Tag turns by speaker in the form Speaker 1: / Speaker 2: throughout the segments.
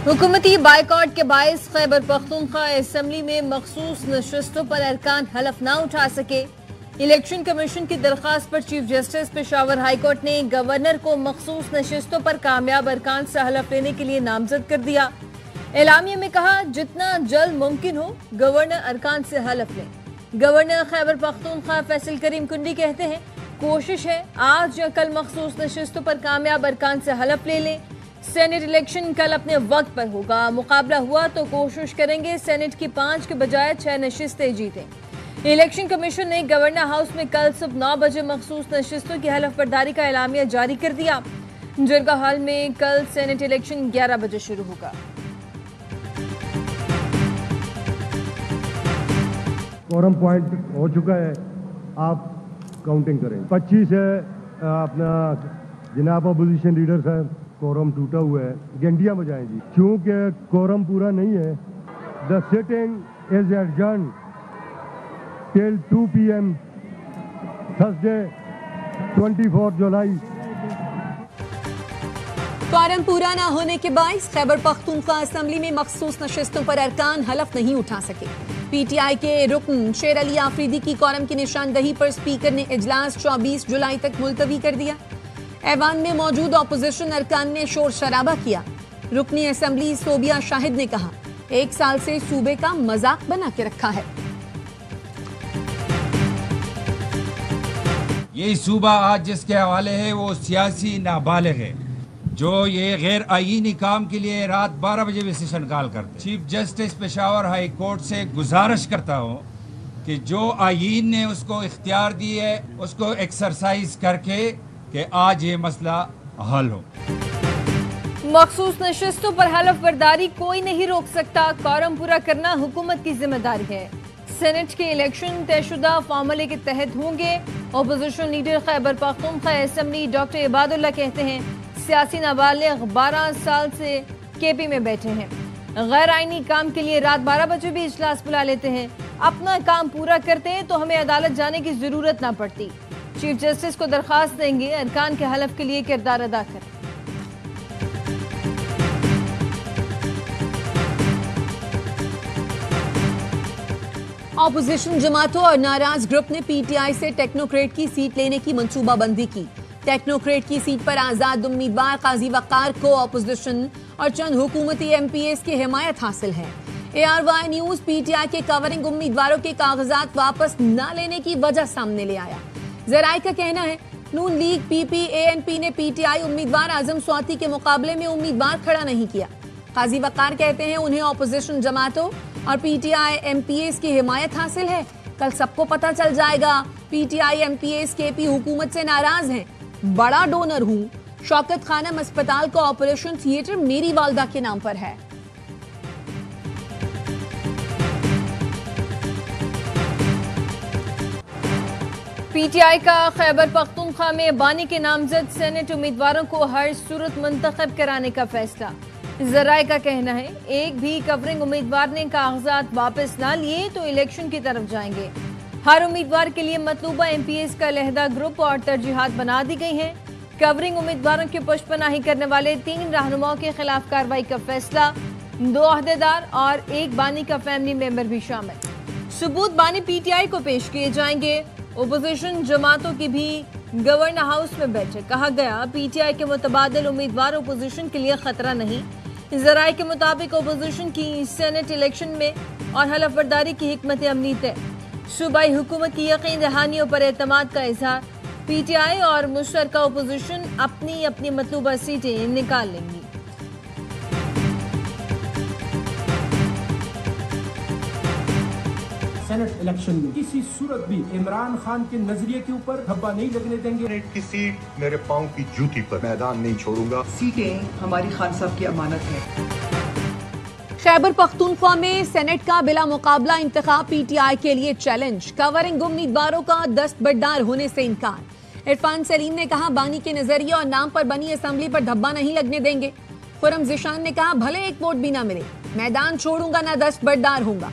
Speaker 1: हुकूमती बाइकआउट के बायस खैबर पख्तूनख्वा असम्बली में मखसूस नशस्तों पर अरकान हलफ न उठा सके। इलेक्शन कमीशन की दरख्वास्त पर चीफ जस्टिस पेशावर हाईकोर्ट ने गवर्नर को मखसूस नशस्तों पर कामयाब अरकान से हलफ लेने के लिए नामजद कर दिया। एलामिया में कहा, जितना जल्द मुमकिन हो गवर्नर अरकान से हलफ लें। गवर्नर खैबर पख्तूनख्वा फैसल करीम कुंडी कहते हैं, कोशिश है आज या कल मखसूस नशस्तों पर कामयाब अरकान से हलफ ले लें। सेनेट इलेक्शन कल अपने वक्त पर होगा। मुकाबला हुआ तो कोशिश करेंगे सेनेट की 5 के बजाय 6 नशिस्तें जीतें। इलेक्शन कमीशन ने गवर्नर हाउस में कल सुबह 9 बजे मखसूस नशिस्तों की हलफ बर्दारी का एलामिया जारी कर दिया। जरगा हॉल में कल सेनेट इलेक्शन 11 बजे शुरू होगा।
Speaker 2: कोरम पॉइंट हो चुका है, आप काउंटिंग करें। 25 है अपना जनाब अपोजिशन लीडर साहब, कोरम टूटा हुआ है, घंटियां बजाएं जी। क्योंकि कोरम पूरा नहीं है, the sitting is adjourn till 2 PM Thursday 24 July.
Speaker 3: Quorum पूरा न होने के बायस खैबर पख्तूनख्वा असेंबली में मखसूस नशिस्तों पर अरकान हलफ नहीं उठा सके। पीटीआई के रुकन शेर अली आफरीदी की कोरम की निशानदही पर स्पीकर ने इजलास 24 जुलाई तक मुलतवी कर दिया। ऐवान में मौजूद ऑपोजिशन अरकान ने शोर शराबा किया। रुकनी असेंबली सोबिया शाहिद ने कहा, 1 साल से सूबे का मजाक बना के रखा है।
Speaker 4: ये सूबा आज जिसके हवाले है वो सियासी नाबालिग है, जो ये गैर आईनी काम के लिए रात 12 बजे भी सेशन कॉल करते। Chief justice Peshawar high court से गुजारिश करता हूँ कि जो आईन ने उसको इख्तियार दी है उसको एक्सरसाइज करके कि आज ये मसला हल हो।
Speaker 1: मखसूस नशिस्तों पर हलफ बर्दारी कोई नहीं रोक सकता। कोरम पूरा करना हुकूमत की जिम्मेदारी है। सेनेट के इलेक्शन तयशुदा फार्मूले के तहत होंगे। Opposition leader Khyber Pakhtunkhwa assembly doctor Ibadullah कहते हैं, सियासी नाबालिग 12 साल से केपी में बैठे हैं, गैर आईनी काम के लिए रात 12 बजे भी इजलास बुला लेते हैं। अपना काम पूरा करते हैं तो हमें अदालत जाने की जरूरत ना पड़ती। चीफ जस्टिस को दरखास्त देंगे अरकान के हलफ के लिए किरदार अदा करें।
Speaker 3: ऑपोजिशन जमातों और नाराज ग्रुप ने पीटीआई से टेक्नोक्रेट की सीट लेने की मंसूबाबंदी की। टेक्नोक्रेट की सीट पर आजाद उम्मीदवार काजी वकार को ऑपोजिशन और चंद हुकूमती एमपीएस की हिमायत हासिल है। ARY न्यूज पीटीआई के कवरिंग उम्मीदवारों के कागजात वापस न लेने की वजह सामने ले आया। जराए का कहना है, नून लीग PPANP ने पीटीआई उम्मीदवार आजम स्वाति के मुकाबले में उम्मीदवार खड़ा नहीं किया। काजी वकार कहते हैं उन्हें ऑपोजिशन जमातों और पीटीआई एमपीएस की हिमायत हासिल है। कल सबको पता चल जाएगा। पीटीआई एमपीएस केपी हुकूमत से नाराज हैं। बड़ा डोनर हूं। शौकत खानम अस्पताल का ऑपरेशन थिएटर मेरी वालदा के नाम पर है।
Speaker 1: पीटीआई का खैबर पख्तूनख्वा में बानी के नामजद सेनेट उम्मीदवारों को हर सूरत मुंतखब कराने का फैसला। जराए का कहना है, एक भी कवरिंग उम्मीदवार ने कागजात वापस ना लिए तो इलेक्शन की तरफ जाएंगे। हर उम्मीदवार के लिए मतलूबा एमपीएस का अलहदा ग्रुप और तरजीहात बना दी गई हैं। कवरिंग उम्मीदवारों की पुष्पनाही करने वाले 3 रहनुमाओं के खिलाफ कार्रवाई का फैसला। 2 अहदेदार और 1 बानी का फैमिली मेंबर भी शामिल। सबूत बानी पीटीआई को पेश किए जाएंगे। ओपोजिशन जमातों की भी गवर्नर हाउस में बैठक। कहा गया, पीटीआई के मुतबादिल उम्मीदवार ओपोजिशन के लिए खतरा नहीं। जराए के मुताबिक ओपोजिशन की सेनेट इलेक्शन में और हलफ बर्दारी की हिकमत अमली तय। सूबाई हुकूमत की यकीन दहानियों पर एतमाद का इजहार। पीटीआई और मुश्तरका ओपोजिशन अपनी अपनी मतलूबा सीटें निकाल लेंगी।
Speaker 5: सेनेट इलेक्शन में किसी सूरत भी इमरान खान के नजरिए के ऊपर धब्बा नहीं लगने देंगे।
Speaker 6: सेनेट की सीट मेरे पांव की जूती पर, मैदान नहीं छोड़ूंगा।
Speaker 7: सीटें हमारी खान साहब की अमानत है।
Speaker 3: खैबर पख्तूनख्वा में सेनेट का बिला मुकाबला इंतखाब पीटीआई के लिए चैलेंज। कवरिंग उम्मीदवारों का दस्तबरदार होने से इनकार। इरफान सलीम ने कहा, बानी के नजरिए और नाम पर बनी असेंबली पर धब्बा नहीं लगने देंगे। खुरम जिशान ने कहा, भले 1 वोट भी ना मिले, मैदान छोड़ूंगा ना दस्तबरदार होऊंगा।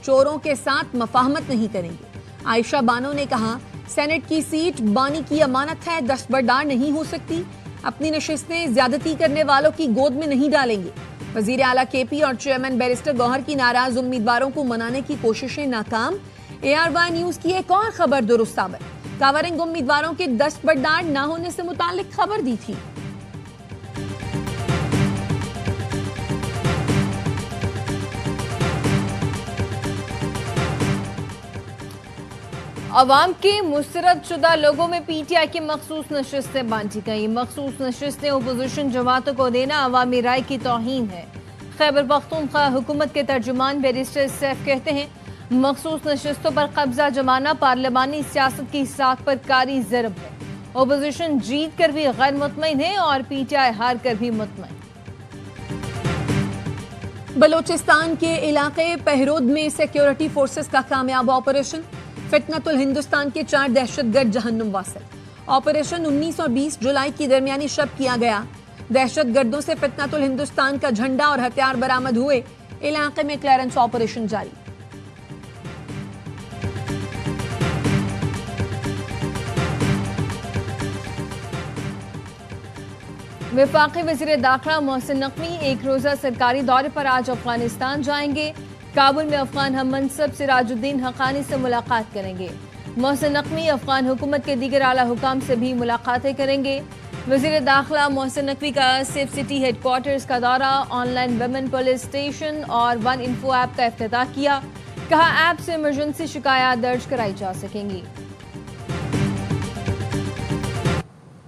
Speaker 3: चोरों के साथ मफाहमत नहीं करेंगे। आयशा बानो ने कहा, सेनेट की सीट बानी की अमानत है, दस्तबरदार नहीं हो सकती। अपनी नशिस्तें ज्यादती करने वालों की गोद में नहीं डालेंगे। वजीर आला केपी और चेयरमैन बैरिस्टर गौहर की नाराज उम्मीदवारों को मनाने की कोशिशें नाकाम। ARY न्यूज की एक और खबर दुरुस्त साबित। कावरिंग उम्मीदवारों के दस्तबरदार न होने से मुतालिक खबर दी थी।
Speaker 1: अवाम के मुस्तरद शुदा लोगों में PTI की मखसूस नशिस्तें बांटी गई। मखसूस नशिस्तें अपोजिशन जमातों को देना अवामी राय की तौहीन है। खैबर पख्तूनख्वा हुकूमत के तर्जुमान बैरिस्टर सैफ कहते हैं, मखसूस नशिस्तों पर कब्जा जमाना पार्लिमानी सियासत की साख पर कारी ज़रब है। अपोजिशन जीत कर भी गैर मुतमईन है और PTI हार कर भी मुतमईन।
Speaker 3: बलोचिस्तान के इलाके पहरोद में सिक्योरिटी फोर्सेस का कामयाब ऑपरेशन। फितनतुल हिंदुस्तान के 4 दहशतगर्द जहन्नुम वासिल। ऑपरेशन 19 और 20 जुलाई की दरमियानी शब किया गया। दहशतगर्दों से फितनतुल हिंदुस्तान का झंडा और हथियार बरामद हुए। इलाके में क्लियरेंस ऑपरेशन जारी।
Speaker 1: वफाकी वज़ीर दाखिला मोहसिन नकवी एक रोज़ा सरकारी दौरे पर आज अफगानिस्तान जाएंगे। काबुल में अफगान हम मनसब सिराजुद्दीन हक्कानी से मुलाकात करेंगे। मोहसिन नकवी अफगान हुकूमत के दीगर आला हुकाम से भी मुलाकातें करेंगे। वज़ीर दाखिला मोहसिन नकवी का सेफ सिटी हेडक्वार्टर्स का दौरा, ऑनलाइन वुमेन पुलिस स्टेशन और 1 इन्फो ऐप का इफ्तिताह किया। कहा, ऐप से इमरजेंसी शिकायत दर्ज कराई जा सकेंगी।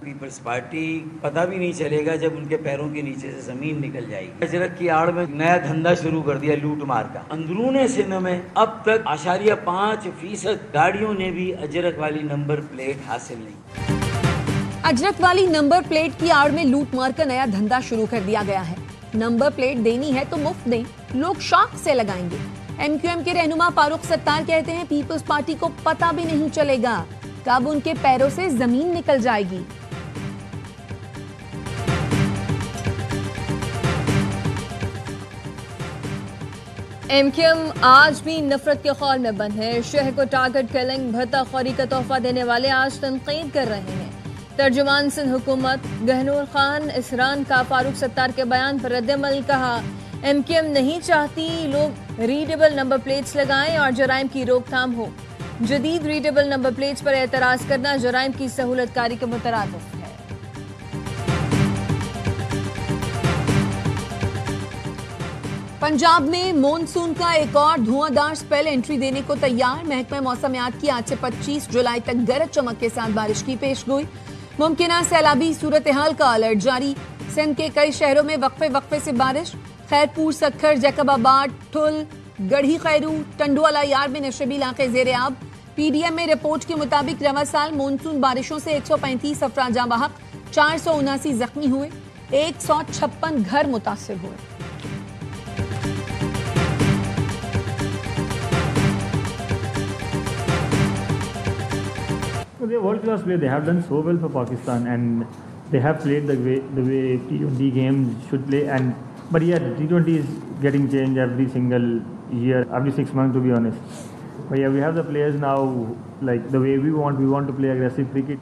Speaker 8: पीपल्स पार्टी पता भी नहीं चलेगा जब उनके पैरों के नीचे से जमीन निकल जाएगी। अजरक की आड़ में नया धंधा शुरू कर दिया, लूट मार का। अंदरूने सिंध में अब तक 0.5% गाड़ियों ने भी अजरक वाली नंबर प्लेट हासिल नहीं।
Speaker 3: अजरक वाली नंबर प्लेट की आड़ में लूट मार का नया धंधा शुरू कर दिया गया है। नंबर प्लेट देनी है तो मुफ्त दें, लोग शौक से लगाएंगे। MQM के रहनुमा फारूक सत्तार कहते हैं, पीपल्स पार्टी को पता भी नहीं चलेगा कब उनके पैरों से जमीन निकल जाएगी।
Speaker 1: MQM आज भी नफरत के खौल में बंद है। शहर को टारगेट किलिंग, भत्ताखोरी का तोहफा देने वाले आज तनकीद कर रहे हैं। तर्जुमान सिंध हुकूमत गहनूर खान इसरान का फारूक सत्तार के बयान पर रद्द-ए-अमल। कहा, MQM नहीं चाहती लोग रीडेबल नंबर प्लेट्स लगाएं और जराइम की रोकथाम हो। जदीद रीडेबल नंबर प्लेट्स पर एतराज करना जराइम की सहूलतकारी के मुतरादिफ है।
Speaker 3: पंजाब में मॉनसून का एक और धुआंधार स्पेल एंट्री देने को तैयार। महकमा मौसमियात की आज से 25 जुलाई तक गरज चमक के साथ बारिश की पेशगोई। मुमकिना सैलाबी सूरत हाल का अलर्ट जारी। सिंध के कई शहरों में वक्फे वक्फे से बारिश। खैरपुर, सक्खर, जैकबाबाद, ठुल, गढ़ी खैरू, टंडुआला यार में नशेबी इलाके ज़ेरे आब। PDM में रिपोर्ट के मुताबिक रवा साल मॉनसून बारिशों से 135 अफराद जाँ बहक, 479 जख्मी हुए, 156 घर मुतासिर हुए।
Speaker 9: They're world class player. They have done so well for Pakistan, and they have played the way T20 games should play. But yeah, T20 is getting changed every single year, every 6 months, to be honest. But yeah, we have the players now, like the way we want. We want to play aggressive cricket.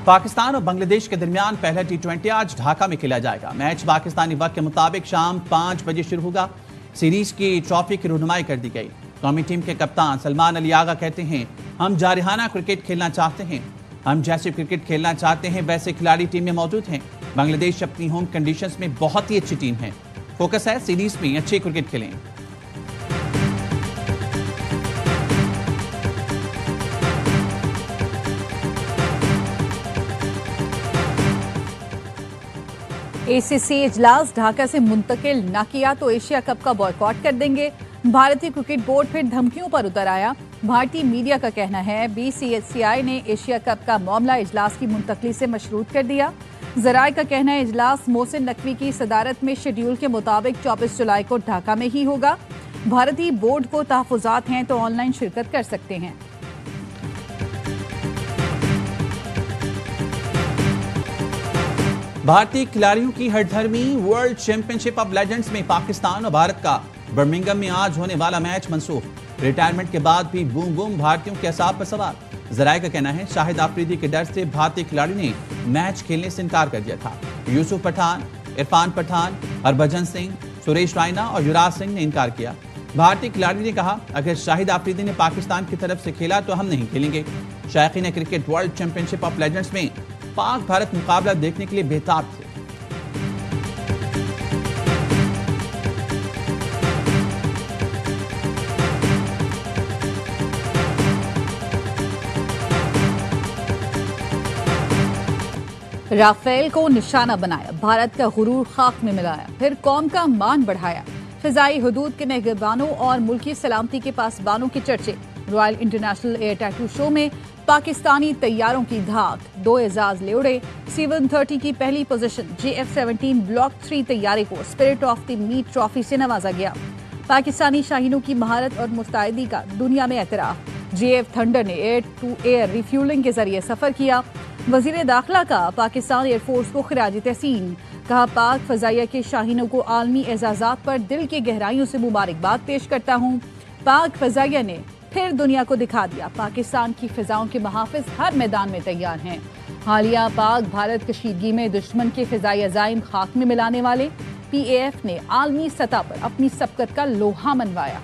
Speaker 10: Pakistan और बांग्लादेश के दरमियान पहला T20 आज ढाका में खेला जाएगा। Match Pakistani वक्त के मुताबिक शाम 5 बजे शुरू होगा। सीरीज की ट्रॉफी की रहनुमाई कर दी गई। कौमी टीम के कप्तान सलमान अली आगा कहते हैं, हम जारहाना क्रिकेट खेलना चाहते हैं। हम जैसे क्रिकेट खेलना चाहते हैं वैसे खिलाड़ी टीम में मौजूद हैं। बांग्लादेश अपनी होम कंडीशंस में बहुत ही अच्छी टीम है। फोकस है सीरीज में अच्छी क्रिकेट खेलें।
Speaker 11: ACC इजलास ढाका से मुंतकिल न किया तो एशिया कप का बॉयकॉट कर देंगे। भारतीय क्रिकेट बोर्ड फिर धमकियों पर उतर आया। भारतीय मीडिया का कहना है BCCI ने एशिया कप का मामला इजलास की मुंतकली से मशरूत कर दिया। जराए का कहना है इजलास मोहसिन नकवी की सदारत में शेड्यूल के मुताबिक 24 जुलाई को ढाका में ही होगा। भारतीय बोर्ड को तहफुजात हैं तो ऑनलाइन शिरकत कर सकते हैं।
Speaker 10: भारतीय खिलाड़ियों की हठधर्मी। वर्ल्ड चैंपियनशिप ऑफ लेजेंड्स में पाकिस्तान और भारत का बर्मिंघम में आज होने वाला मैच मंसूख। रिटायरमेंट के बाद भी बूम बूम भारतीयों के असाब पर सवार। जराए का कहना है शाहिद आफरीदी के डर से भारतीय खिलाड़ियों ने मैच खेलने से इनकार कर दिया था। यूसुफ पठान, इरफान पठान, हरभजन सिंह, सुरेश रायना और युवराज सिंह ने इनकार किया। भारतीय खिलाड़ी ने कहा, अगर शाहिद आफरीदी ने पाकिस्तान की तरफ से खेला तो हम नहीं खेलेंगे। शायकीन cricket world championship of legends में पाक भारत मुकाबला देखने के लिए बेताब थे।
Speaker 11: राफेल को निशाना बनाया, भारत का गुरूर खाक में मिलाया, फिर कौम का मान बढ़ाया। फिजाई हुदूद के निगहबानों और मुल्की सलामती के पासबानों के चर्चे। Royal international air tattoo show में पाकिस्तानी तैयारों की धाक, 2 एजाज ले उड़े। C-130 की पहली पोजीशन, JF-17 ब्लॉक 3 तैयारे को spirit of the meet trophy से नवाजा गया। पाकिस्तानी शाहीनों की महारत और मुस्तैदी का दुनिया में एतराफ। JF थंडर ने एयर टू एयर रिफ्यूलिंग के जरिए सफर किया। वजीर दाखिला का पाकिस्तान एयरफोर्स को खिराज तहसीन। कहा, पाक फजाइया के शाहीनों को आलमी एजाजात पर दिल की गहराइयों से मुबारकबाद पेश करता हूँ। पाक फजाइया ने फिर दुनिया को दिखा दिया, पाकिस्तान की फिजाओं के महाफिज हर मैदान में तैयार हैं। हालिया पाक भारत कशीदगी में दुश्मन के फिजाई अजाइम खाक में मिलाने वाले PAF ने आलमी सतह पर अपनी सबकत का लोहा मनवाया।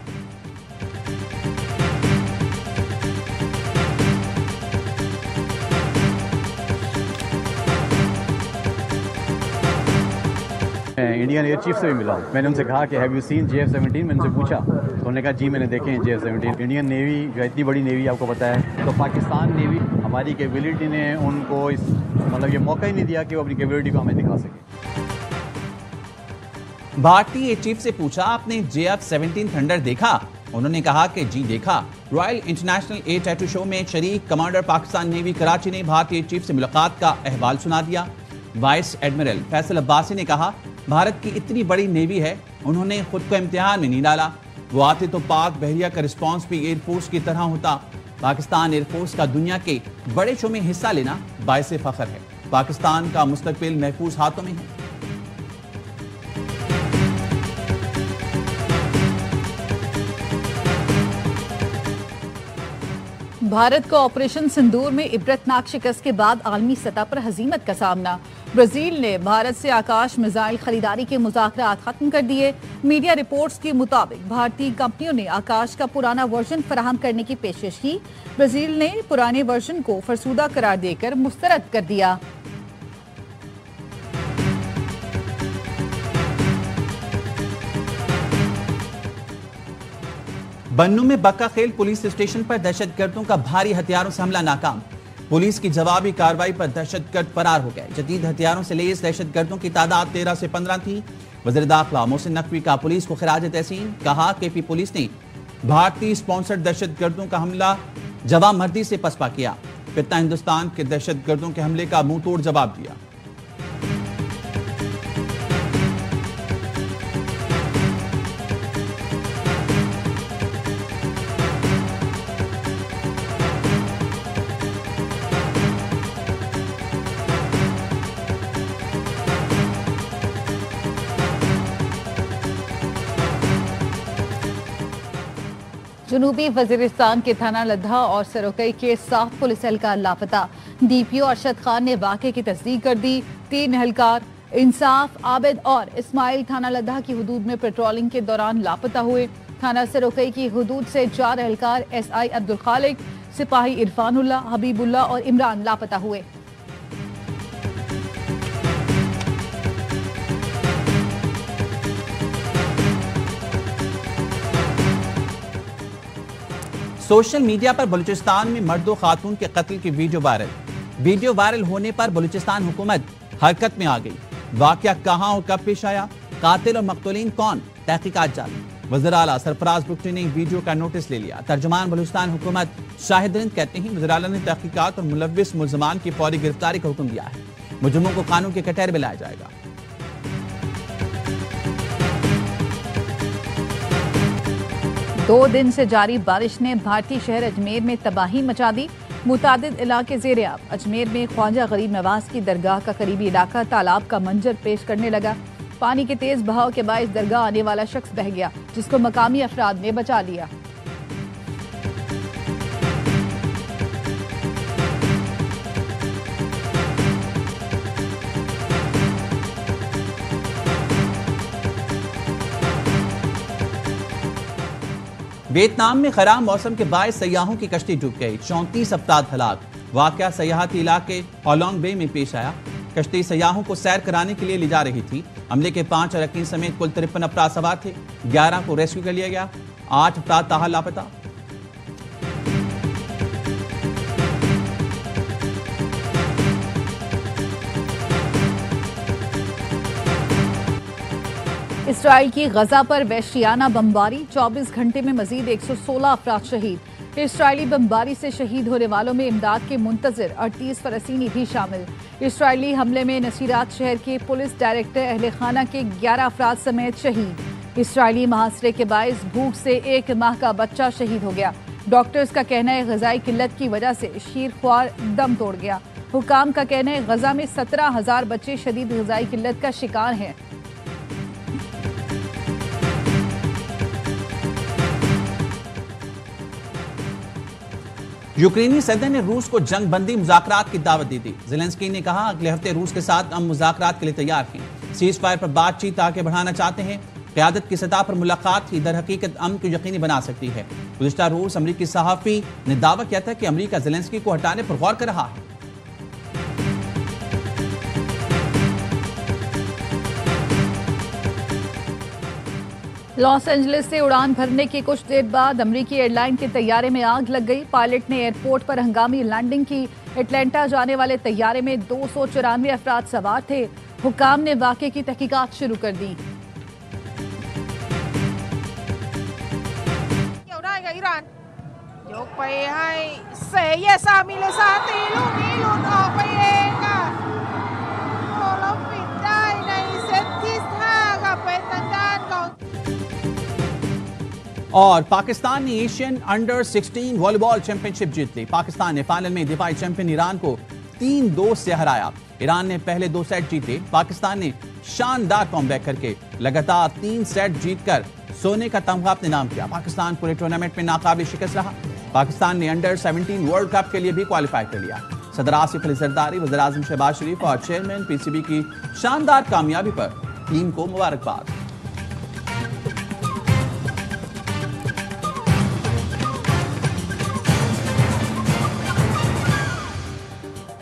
Speaker 12: इंडियन एयर चीफ से भी मिला हूँ। मैंने उनसे कहा कि हैव यू सीन JF-17, मैंने उनसे पूछा तो उन्होंने कहा जी मैंने देखे हैं JF-17। इंडियन नेवी जो इतनी बड़ी नेवी आपको पता है, तो पाकिस्तान नेवी हमारी कैपेबिलिटी ने उनको इस मतलब ये मौका ही नहीं दिया कि वो अपनी कैपेबिलिटी को हमें दिखा सके।
Speaker 10: भारतीय एयर चीफ से पूछा, आपने JF-17 थंडर देखा? उन्होंने कहा कि जी देखा। Royal international air tattoo show में शरीक कमांडर पाकिस्तान नेवी कराची ने भारतीय एयर चीफ से मुलाकात का अहवाल सुना दिया। वाइस एडमिरल फैसल अब्बासी ने कहा, भारत की इतनी बड़ी नेवी है, उन्होंने खुद को इम्तिहान में नहीं डाला। वो आते तो पाक बहरिया का रिस्पांस भी एयरफोर्स की तरह होता। पाकिस्तान एयरफोर्स का दुनिया के बड़े शो में हिस्सा लेना बाइसे फख्र है। पाकिस्तान का मुस्तकबिल महफूज हाथों में है।
Speaker 11: भारत को ऑपरेशन सिंदूर में इबरतनाक शिकस्त के बाद आलमी सतह पर हजीमत का सामना। ब्राजील ने भारत से आकाश मिसाइल खरीदारी के मुज़ाकरात खत्म कर दिए। मीडिया रिपोर्ट्स के मुताबिक भारतीय कंपनियों ने आकाश का पुराना वर्जन फराहम करने की पेशकश की। ब्राजील ने पुराने वर्जन को फरसूदा करार देकर मुस्तरद कर दिया।
Speaker 10: बन्नू में बक्का खेल पुलिस स्टेशन पर दहशतगर्दों का भारी हथियारों से हमला नाकाम। पुलिस की जवाबी कार्रवाई पर दहशतगर्द फरार हो गए। जदीद हथियारों से लैस दहशतगर्दों की तादाद 13 से 15 थी। वज़ीर दाखिला मोहसिन नकवी का पुलिस को खिराज तहसीन। कहा, KP पुलिस ने भारतीय स्पॉन्सर्ड दहशतगर्दों का हमला जवाब मर्दी से पसपा किया। फितना हिंदुस्तान के दहशतगर्दों के हमले का मुंह तोड़ जवाब दिया।
Speaker 11: जनूबी वजीरिस्तान के थाना लद्दा और सरोकई के 7 पुलिस एहलकार लापता। DPO अरशद खान ने वाक़े की तस्दीक कर दी। 3 एहलकार इंसाफ, आबिद और इस्माइल थाना लद्दा की हुदूद में पेट्रोलिंग के दौरान लापता हुए। थाना सरोकई की हुदूद से 4 एहलकार SI अब्दुल खालिक, सिपाही इरफानुल्ला, हबीबुल्ला और इमरान लापता हुए।
Speaker 10: सोशल मीडिया पर बलूचिस्तान में मर्दो खातून के कत्ल की वीडियो वायरल होने पर बलूचिस्तान हुकूमत हरकत में आ गई। वाकया कहां और कब पेश आया, कातिल और मकतूलीन कौन, तहकीकात जारी। वज़ीर आला सरफराज बुगटी ने वीडियो का नोटिस ले लिया। तर्जुमान बलूचिस्तान हुकूमत शाहिद रिंद कहते हैं, वज़ीर आला ने तहकीकात और मुलव्विस मुल्ज़मान की फौरी गिरफ्तारी का हुक्म दिया है। मुजरिमों को कानून के कटहरे में लाया जाएगा।
Speaker 11: 2 दिन से जारी बारिश ने भारतीय शहर अजमेर में तबाही मचा दी। मुतादिद इलाके ज़ेर-ए-आब। अजमेर में ख्वाजा गरीब नवाज की दरगाह का करीबी इलाका तालाब का मंजर पेश करने लगा। पानी के तेज बहाव के बायस दरगाह आने वाला शख्स बह गया, जिसको मकामी अफराद ने बचा लिया।
Speaker 10: वियतनाम में खराब मौसम के बायस सयाहों की कश्ती डूब गई, 34 अफराद हलाक। वाकया सयाहती इलाके होलोंग बे में पेश आया। कश्ती सयाहों को सैर कराने के लिए ले जा रही थी। हमले के 5 अरकान समेत कुल 53 अफराद सवार थे। 11 को रेस्क्यू कर लिया गया, 8 अफराद ताहाल लापता।
Speaker 11: इसराइल की गजा पर वहशियाना बमबारी, 24 घंटे में मजीद 116 अफराद शहीद। इसराइली बमबारी से शहीद होने वालों में इमदाद के मुंतजिर 38 फलस्तीनी भी शामिल। इसराइली हमले में नसीरात शहर के पुलिस डायरेक्टर अहले खाना के 11 अफराद समेत शहीद। इसराइली मुहासरे के बायस भूख से 1 माह का बच्चा शहीद हो गया। डॉक्टर्स का कहना है ग़िज़ाई किल्लत की वजह से शीरख्वार दम तोड़ गया। हुकाम का कहना है गजा में 17,000 बच्चे शदीद ग़िज़ाई किल्लत का शिकार हैं।
Speaker 10: यूक्रेनी सदर ने रूस को जंग बंदी मुज़ाकरात की दावत दी थी। ज़ेलेंस्की ने कहा अगले हफ्ते रूस के साथ हम मुज़ाकरात के लिए तैयार हैं। सीज फायर पर बातचीत आगे बढ़ाना चाहते हैं। क़यादत की सतह पर मुलाकात ही दर हकीकत अमन को यकीनी बना सकती है। गुज़िश्ता रोज़ अमरीकी सहाफ़ी ने दावा किया था कि अमरीका ज़ेलेंस्की को हटाने पर गौर कर रहा है।
Speaker 11: लॉस एंजलिस से उड़ान भरने के कुछ देर बाद अमरीकी एयरलाइन के तैयारे में आग लग गई। पायलट ने एयरपोर्ट पर हंगामी लैंडिंग की। एटलांटा जाने वाले तैयारे में 294 अफराद सवार थे। हुकाम ने वाक़े की तहकीकात शुरू कर दी।
Speaker 10: और पाकिस्तान ने एशियन अंडर 16 वॉलीबॉल चैंपियनशिप जीत ली। पाकिस्तान ने फाइनल में दिफाई चैंपियन ईरान को 3-2 से हराया। ईरान ने पहले 2 सेट जीते। पाकिस्तान ने शानदार कॉमबैक करके लगातार 3 सेट जीतकर सोने का तमगा अपने नाम किया। पाकिस्तान पूरे टूर्नामेंट में नाकाबिल शिकस्त रहा। पाकिस्तान ने अंडर 17 वर्ल्ड कप के लिए भी क्वालिफाई कर लिया। सदर आसिफ अली जरदारी, वज़ीर आज़म शहबाज शरीफ और चेयरमैन पीसीबी की शानदार कामयाबी पर टीम को मुबारकबाद।